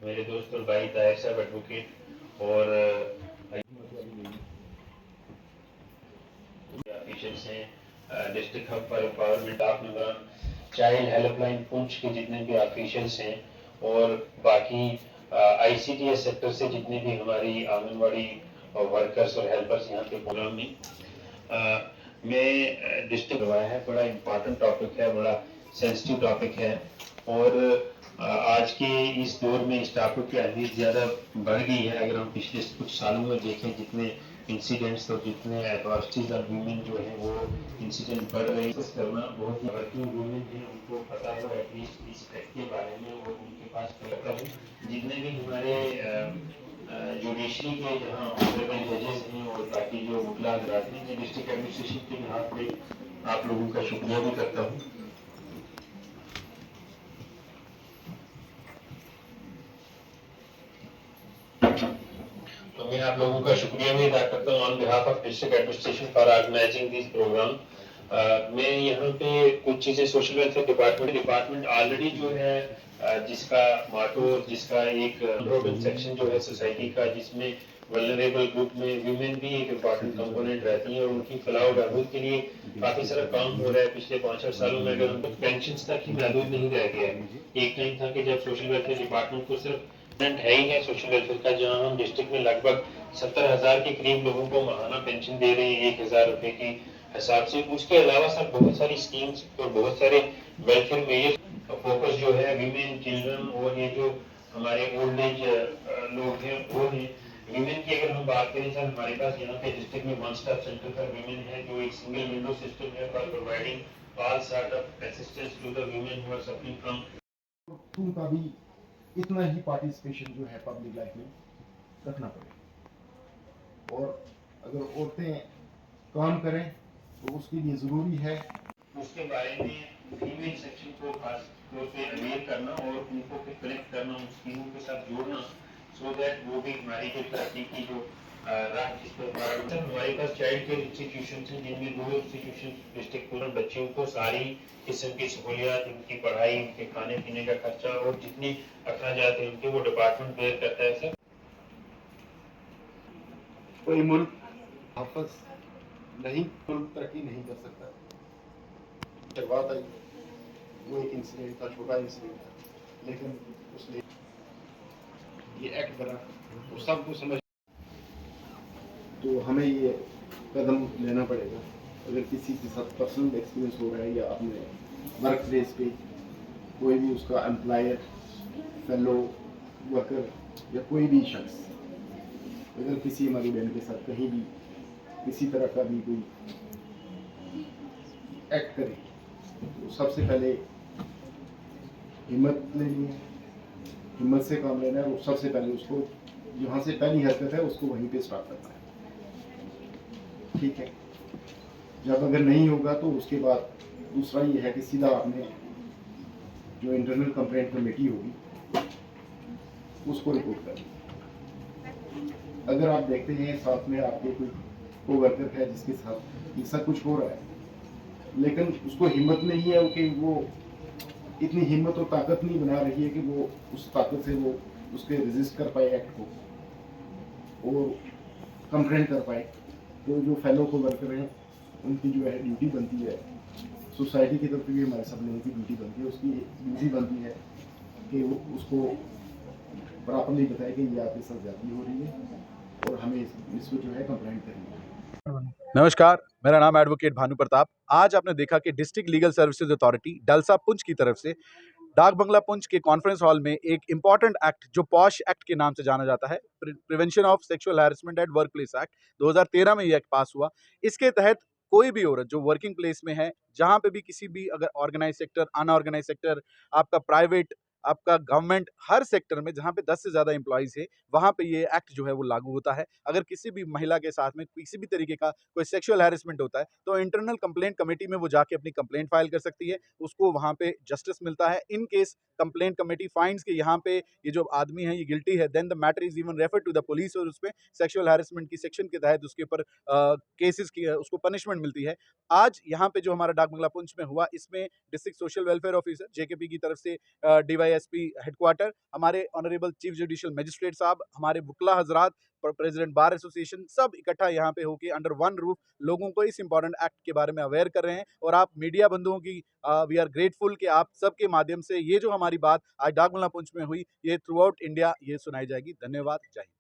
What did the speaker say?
मेरे दोस्त और भाई ताहिर साहब एडवोकेट और ऑफिशियल्स हैं, district hub for empowerment of Nagar, child helpline Poonch के जितने भी ऑफिशियल्स हैं और बाकी आईसीडीएस सेक्टर से जितने भी हमारी आंगनबाड़ी वर्कर्स और हेल्पर्स यहाँ पे प्रोग्राम में मैं डिस्ट्रिक्ट करवाया है। बड़ा इम्पोर्टेंट टॉपिक है, बड़ा सेंसिटिव टॉपिक है और आज के इस दौर में इस टॉपिक की अहमियत ज़्यादा बढ़ गई है। अगर हम पिछले कुछ सालों में देखें जितने इंसिडेंट्स और जितने एट्रॉसिटीज ऑफ वुमेन जो है वो इंसिडेंट बढ़ रहे हैं, करना बहुत ही वर्किंग वुमेन है उनको पता हो एटलीस्ट इस फैक्ट के बारे में और उनके पास पता हो। जितने भी हमारे जुडिशरी के जहाँ ऑनरेबल जजेस हैं और बाकी जो मुखला हजरात हैं, मैं डिस्ट्रिक्ट एडमिनिस्ट्रेशन के लिहाज पे आप लोगों का शुक्रिया भी करता हूँ। तो मैं आप लोगों का शुक्रिया भी अदा करता हूँ on behalf of district administration for organising this programme. मैं यहाँ पे कुछ चीजें सोशल वेलफेयर डिपार्टमेंट ऑलरेडी जो है जिसका माटो जिसका एक इम्पोर्टेंट सेक्शन जो है सोसाइटी का जिसमें वल्नरेबल ग्रुप में वीमेन भी एक इम्पोर्टेंट कंपोनेंट रहती हैं और उनकी फलाह बहबूद के लिए काफी सारा काम हो रहा है पिछले 5-8 सालों में। अगर उनको पेंशन तक ही महदूद नहीं रह गया है। एक टाइम था कि जब सोशल वेलफेयर डिपार्टमेंट को सिर्फ है ही है सोशल वेलफेयर का, जहां हम डिस्ट्रिक्ट में लगभग 70,000 के करीब लोगों को महाना पेंशन दे रहे हैं 1,000 रुपए के हिसाब से। उसके अलावा सर बहुत सारी स्कीम्स और बहुत सारे वेलफेयर मेजर फोकस जो है वीमेन चिल्ड्रन और ये जो हमारे ओल्ड एज लोग हैं वो हैं। वीमेन की अगर हम बात करें सर, हमारे पास यहाँ पे डिस्ट्रिक्ट में one stop centre for women है जो एक सिंगल विंडो सिस्टम है for providing all sort of assistance to the women who are suffering from उनका भी इतना ही पार्टिसिपेशन जो है पब्लिक लाइफ में रखना पड़ेगा। और अगर औरतें काम करें तो उसके लिए ज़रूरी है उसके बारे में फीमेल सेक्शन को खास तौर पे अवेयर करना और उनको फिर कनेक्ट करना, उन स्कीमों के साथ जोड़ना, सो दैट वो भी हमारी जो तरक्की की जो राह जिस पर हमारे पास चाइल्ड केयर इंस्टीट्यूशन हैं जिनमें 2 इंस्टीट्यूशन डिस्ट्रिक्ट पूर्ण बच्चों को सारी किस्म की सहूलियात, उनकी पढ़ाई, उनके खाने पीने का खर्चा और जितने अखराजात हैं उनके वो डिपार्टमेंट बेयर करता है सर। कोई मुल्क वापस नहीं, मुल्क तरक्की नहीं कर सकता। शुरुआत आई वो एक इंसिडेंट था, छोटा इंसिडेंट था, लेकिन उसने ये एक्ट बना तो सबको समझ, तो हमें ये कदम लेना पड़ेगा। अगर किसी के साथ पर्सनल एक्सपीरियंस हो रहा है या अपने वर्क प्लेस पे कोई भी उसका एम्प्लॉयर, फेलो वर्कर या कोई भी शख्स अगर किसी हमारी बहन के साथ कहीं भी किसी तरह का भी कोई एक्ट करे तो सबसे पहले हिम्मत लेनी है, हिम्मत से काम लेना है और सबसे पहले उसको जहाँ से पहली हरकत है उसको वहीं पे स्टार्ट करना है। ठीक है, जब अगर नहीं होगा तो उसके बाद दूसरा ये है कि सीधा आपने जो इंटरनल कंप्लेंट कमेटी होगी उसको रिपोर्ट करना। अगर आप देखते हैं साथ में आपके कोई कोवर्कर है जिसके साथ ऐसा कुछ हो रहा है लेकिन उसको हिम्मत नहीं है कि वो इतनी हिम्मत और ताकत नहीं बना रही है कि वो उस ताकत से वो उसके रेजिस्ट कर पाए एक्ट को और कंप्लेंट कर पाए, तो जो फेलो को वर्कर हैं उनकी जो है ड्यूटी बनती है, सोसाइटी की तरफ भी हमारे सब लोगों की ड्यूटी बनती है, उसकी ड्यूटी बनती है कि वो उसको प्रॉपरली बताए कि ये आपके साथ ज्यादती हो रही है और हमें इसको जो है कंप्लेंट करनी है। नमस्कार, मेरा नाम एडवोकेट भानु प्रताप। आज आपने देखा कि district legal services authority DALSA Poonch की तरफ से डाक बंगला पुंछ के कॉन्फ्रेंस हॉल में एक इंपॉर्टेंट एक्ट जो पॉश एक्ट के नाम से जाना जाता है, prevention of sexual harassment at work place act 2013 में ये एक्ट पास हुआ। इसके तहत कोई भी औरत जो वर्किंग प्लेस में है, जहां पे भी किसी भी अगर ऑर्गेनाइज सेक्टर, अनऑर्गेनाइज सेक्टर, आपका प्राइवेट, आपका गवर्नमेंट, हर सेक्टर में जहां पे 10 से ज्यादा एम्प्लॉइज है, वहां पे ये एक्ट जो है वो लागू होता है। अगर किसी भी महिला के साथ में किसी भी तरीके का कोई सेक्सुअल हैरेसमेंट होता है तो इंटरनल कंप्लेंट कमेटी में वो जाके अपनी कंप्लेंट फाइल कर सकती है, उसको वहां पे जस्टिस मिलता है। In case complaint committee finds कि यहाँ पे ये जो आदमी है ये गिल्टी है, then the matter is even refer to the police और उसपे सेक्सुअल हैरेसमेंट की सेक्शन के तहत उसके ऊपर केसेस की उसको पनिशमेंट मिलती है। आज यहाँ पे जो हमारा डाक बंगला पुंछ में हुआ, इसमें district social welfare officer JKP की तरफ से डीवाई DISP हेडक्वार्टर, हमारे ऑनरेबल चीफ जुडिशियल मजिस्ट्रेट साहब, हमारे वुकला हजरात, प्रेसिडेंट बार एसोसिएशन, सब इकट्ठा यहाँ पे होके अंडर वन रूफ लोगों को इस इंपॉर्टेंट एक्ट के बारे में अवेयर कर रहे हैं। और आप मीडिया बंधुओं की वी आर ग्रेटफुल कि आप सबके माध्यम से ये जो हमारी बात आज डाकबंगला पुंछ में हुई, ये थ्रू आउट इंडिया ये सुनाई जाएगी। धन्यवाद। जय हिंद।